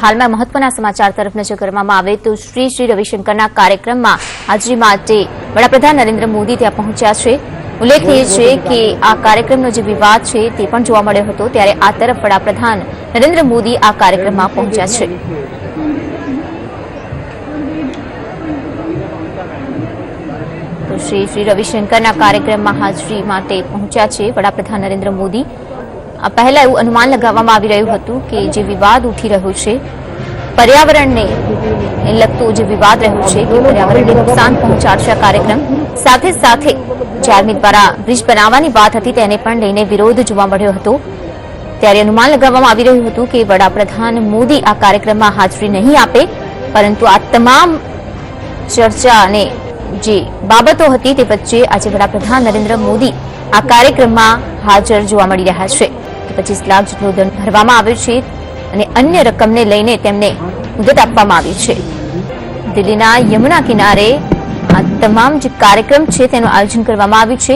હાલમાં મહત્વના સમાચાર તરફ નજર કરવામાં આવે તો શ્રી રવિશંકરના કાર્યક્રમમાં હાજરી માટે વડાપ્રધાન નરેન્દ્ર મોદી ત્યાં પહોંચ્યા છે। ઉલ્લેખનીય છે કે આ કાર્યક્રમનો જે વિવાદ છે તે પણ જોવા મળ્યો હતો, ત્યારે આ તરફ વડાપ્રધાન નરેન્દ્ર મોદી આ કાર્યક્રમમાં પહોંચ્યા છે। તો શ્રી રવિશંકરના કાર્યક્રમમાં હાજરી માટે પહોંચ્યા છે વડાપ્રધાન નરેન્દ્ર મોદી। આ પહેલા એવું અનુમાન લગાવવામાં આવી રહ્યું હતું કે જે વિવાદ ઉઠી રહ્યો છે, પર્યાવરણને લગતો જે વિવાદ રહ્યો છે કે પર્યાવરણને નુકસાન પહોંચાડશે આ કાર્યક્રમ, સાથે સાથે જે આર્મી દ્વારા બ્રિજ બનાવવાની વાત હતી તેને પણ લઈને વિરોધ જોવા મળ્યો હતો। ત્યારે અનુમાન લગાવવામાં આવી રહ્યું હતું કે વડાપ્રધાન મોદી આ કાર્યક્રમમાં હાજરી નહીં આપે, પરંતુ આ તમામ ચર્ચા અને જે બાબતો હતી તે વચ્ચે આજે વડાપ્રધાન નરેન્દ્ર મોદી આ કાર્યક્રમમાં હાજર જોવા મળી રહ્યા છે। 25 લાખ જેટલો દંડ ભરવામાં આવ્યો છે અને અન્ય રકમને લઈને તેમને મુદત આપવામાં આવી છે। દિલ્હીના યમુના કિનારે આ તમામ જે કાર્યક્રમ છે તેનું આયોજન કરવામાં આવ્યું છે।